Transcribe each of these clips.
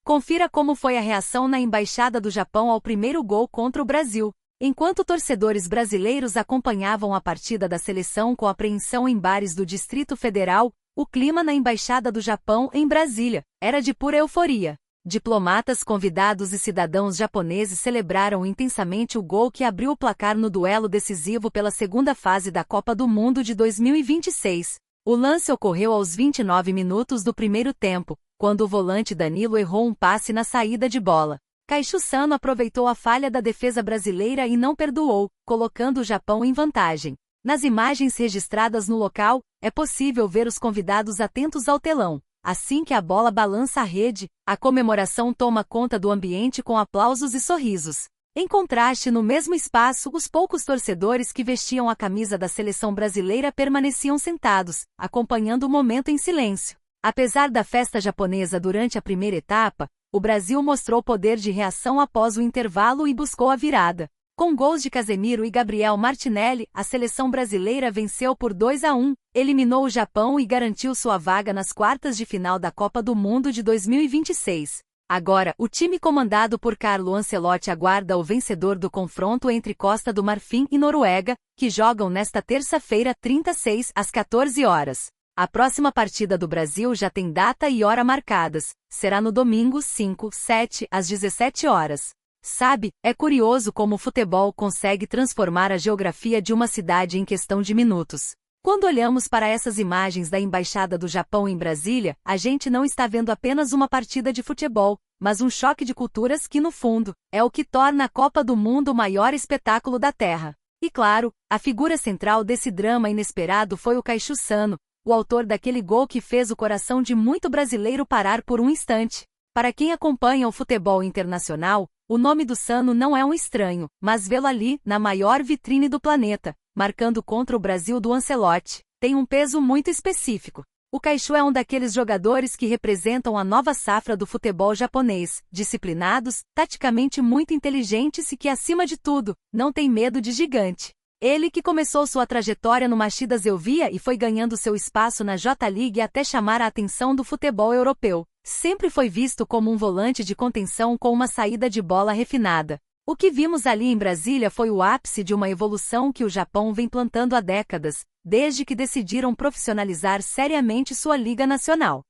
Confira como foi a reação na Embaixada do Japão ao primeiro gol contra o Brasil. Enquanto torcedores brasileiros acompanhavam a partida da seleção com apreensão em bares do Distrito Federal, o clima na Embaixada do Japão, em Brasília, era de pura euforia. Diplomatas, convidados e cidadãos japoneses celebraram intensamente o gol que abriu o placar no duelo decisivo pela segunda fase da Copa do Mundo de 2026. O lance ocorreu aos 29 minutos do primeiro tempo, quando o volante Danilo errou um passe na saída de bola. Kaishu Sano aproveitou a falha da defesa brasileira e não perdoou, colocando o Japão em vantagem. Nas imagens registradas no local, é possível ver os convidados atentos ao telão. Assim que a bola balança a rede, a comemoração toma conta do ambiente com aplausos e sorrisos. Em contraste, no mesmo espaço, os poucos torcedores que vestiam a camisa da seleção brasileira permaneciam sentados, acompanhando o momento em silêncio. Apesar da festa japonesa durante a primeira etapa, o Brasil mostrou poder de reação após o intervalo e buscou a virada. Com gols de Casemiro e Gabriel Martinelli, a seleção brasileira venceu por 2-1, eliminou o Japão e garantiu sua vaga nas quartas de final da Copa do Mundo de 2026. Agora, o time comandado por Carlo Ancelotti aguarda o vencedor do confronto entre Costa do Marfim e Noruega, que jogam nesta terça-feira 36 às 14 horas. A próxima partida do Brasil já tem data e hora marcadas, será no domingo 5/7 às 17 horas. Sabe, é curioso como o futebol consegue transformar a geografia de uma cidade em questão de minutos. Quando olhamos para essas imagens da Embaixada do Japão em Brasília, a gente não está vendo apenas uma partida de futebol, mas um choque de culturas que, no fundo, é o que torna a Copa do Mundo o maior espetáculo da Terra. E claro, a figura central desse drama inesperado foi o Kaishu Sano, o autor daquele gol que fez o coração de muito brasileiro parar por um instante. Para quem acompanha o futebol internacional, o nome do Sano não é um estranho, mas vê-lo ali, na maior vitrine do planeta, marcando contra o Brasil do Ancelotti, tem um peso muito específico. O Kaishu é um daqueles jogadores que representam a nova safra do futebol japonês, disciplinados, taticamente muito inteligentes e que, acima de tudo, não tem medo de gigante. Ele que começou sua trajetória no Machida Zelvia e foi ganhando seu espaço na J-League até chamar a atenção do futebol europeu. Sempre foi visto como um volante de contenção com uma saída de bola refinada. O que vimos ali em Brasília foi o ápice de uma evolução que o Japão vem plantando há décadas, desde que decidiram profissionalizar seriamente sua Liga Nacional.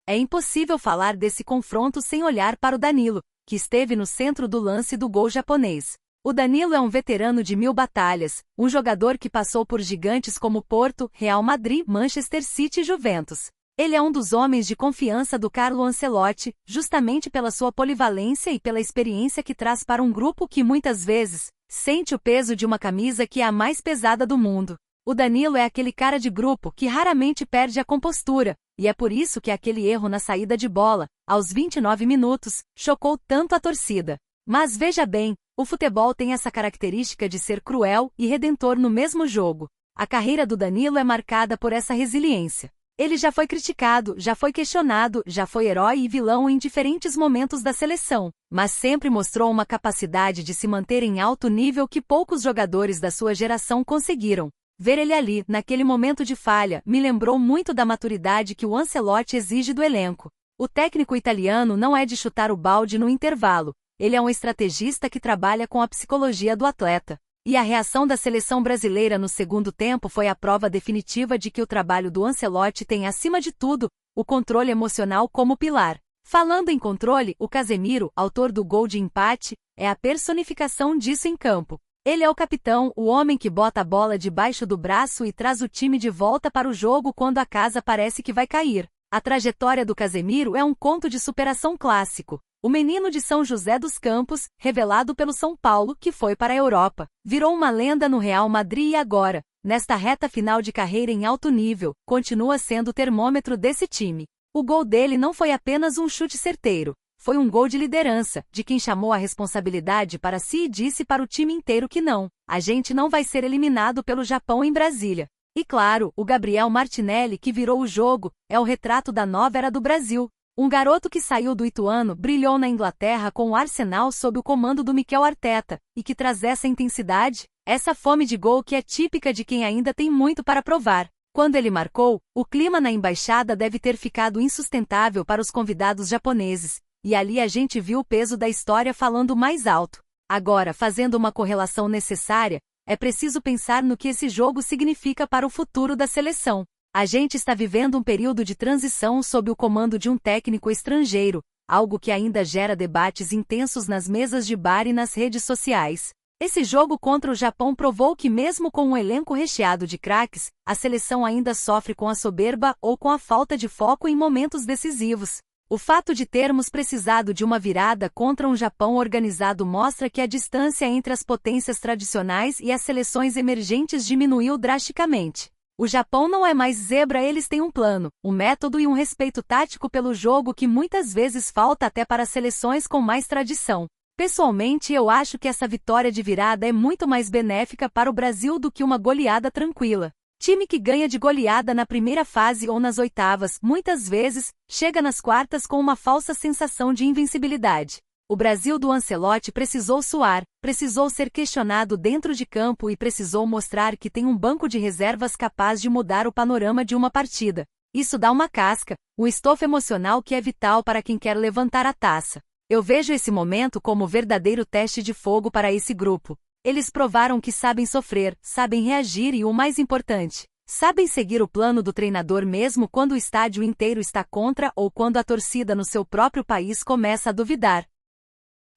É impossível falar desse confronto sem olhar para o Danilo, que esteve no centro do lance do gol japonês. O Danilo é um veterano de 1000 batalhas, um jogador que passou por gigantes como Porto, Real Madrid, Manchester City e Juventus. Ele é um dos homens de confiança do Carlo Ancelotti, justamente pela sua polivalência e pela experiência que traz para um grupo que muitas vezes sente o peso de uma camisa que é a mais pesada do mundo. O Danilo é aquele cara de grupo que raramente perde a compostura, e é por isso que aquele erro na saída de bola, aos 29 minutos, chocou tanto a torcida. Mas veja bem, o futebol tem essa característica de ser cruel e redentor no mesmo jogo. A carreira do Danilo é marcada por essa resiliência. Ele já foi criticado, já foi questionado, já foi herói e vilão em diferentes momentos da seleção, mas sempre mostrou uma capacidade de se manter em alto nível que poucos jogadores da sua geração conseguiram. Ver ele ali, naquele momento de falha, me lembrou muito da maturidade que o Ancelotti exige do elenco. O técnico italiano não é de chutar o balde no intervalo, ele é um estrategista que trabalha com a psicologia do atleta. E a reação da seleção brasileira no segundo tempo foi a prova definitiva de que o trabalho do Ancelotti tem, acima de tudo, o controle emocional como pilar. Falando em controle, o Casemiro, autor do gol de empate, é a personificação disso em campo. Ele é o capitão, o homem que bota a bola debaixo do braço e traz o time de volta para o jogo quando a casa parece que vai cair. A trajetória do Casemiro é um conto de superação clássico. O menino de São José dos Campos, revelado pelo São Paulo, que foi para a Europa, virou uma lenda no Real Madrid e agora, nesta reta final de carreira em alto nível, continua sendo o termômetro desse time. O gol dele não foi apenas um chute certeiro, foi um gol de liderança, de quem chamou a responsabilidade para si e disse para o time inteiro que não, a gente não vai ser eliminado pelo Japão em Brasília. E claro, o Gabriel Martinelli, que virou o jogo, é o retrato da nova era do Brasil. Um garoto que saiu do Ituano brilhou na Inglaterra com o Arsenal sob o comando do Mikel Arteta, e que traz essa intensidade, essa fome de gol que é típica de quem ainda tem muito para provar. Quando ele marcou, o clima na embaixada deve ter ficado insustentável para os convidados japoneses, e ali a gente viu o peso da história falando mais alto. Agora, fazendo uma correlação necessária, é preciso pensar no que esse jogo significa para o futuro da seleção. A gente está vivendo um período de transição sob o comando de um técnico estrangeiro, algo que ainda gera debates intensos nas mesas de bar e nas redes sociais. Esse jogo contra o Japão provou que mesmo com um elenco recheado de craques, a seleção ainda sofre com a soberba ou com a falta de foco em momentos decisivos. O fato de termos precisado de uma virada contra um Japão organizado mostra que a distância entre as potências tradicionais e as seleções emergentes diminuiu drasticamente. O Japão não é mais zebra, eles têm um plano, um método e um respeito tático pelo jogo que muitas vezes falta até para seleções com mais tradição. Pessoalmente, eu acho que essa vitória de virada é muito mais benéfica para o Brasil do que uma goleada tranquila. Time que ganha de goleada na primeira fase ou nas oitavas, muitas vezes, chega nas quartas com uma falsa sensação de invencibilidade. O Brasil do Ancelotti precisou suar, precisou ser questionado dentro de campo e precisou mostrar que tem um banco de reservas capaz de mudar o panorama de uma partida. Isso dá uma casca, um estofo emocional que é vital para quem quer levantar a taça. Eu vejo esse momento como verdadeiro teste de fogo para esse grupo. Eles provaram que sabem sofrer, sabem reagir e, o mais importante, sabem seguir o plano do treinador mesmo quando o estádio inteiro está contra ou quando a torcida no seu próprio país começa a duvidar.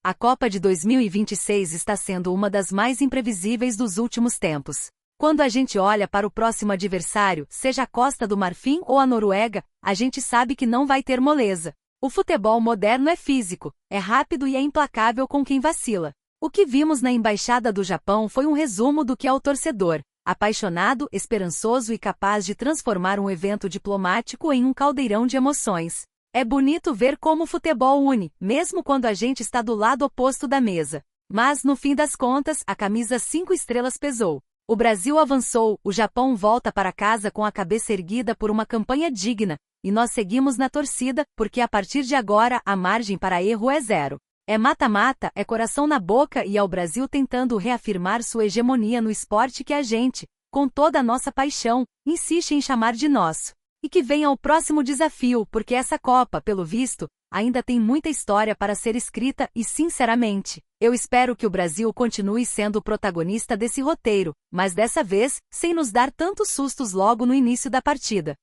A Copa de 2026 está sendo uma das mais imprevisíveis dos últimos tempos. Quando a gente olha para o próximo adversário, seja a Costa do Marfim ou a Noruega, a gente sabe que não vai ter moleza. O futebol moderno é físico, é rápido e é implacável com quem vacila. O que vimos na Embaixada do Japão foi um resumo do que é o torcedor, apaixonado, esperançoso e capaz de transformar um evento diplomático em um caldeirão de emoções. É bonito ver como o futebol une, mesmo quando a gente está do lado oposto da mesa. Mas, no fim das contas, a camisa 5 estrelas pesou. O Brasil avançou, o Japão volta para casa com a cabeça erguida por uma campanha digna, e nós seguimos na torcida, porque a partir de agora a margem para erro é zero. É mata-mata, é coração na boca e é o Brasil tentando reafirmar sua hegemonia no esporte que a gente, com toda a nossa paixão, insiste em chamar de nosso. E que venha o próximo desafio, porque essa Copa, pelo visto, ainda tem muita história para ser escrita e, sinceramente, eu espero que o Brasil continue sendo o protagonista desse roteiro, mas dessa vez, sem nos dar tantos sustos logo no início da partida.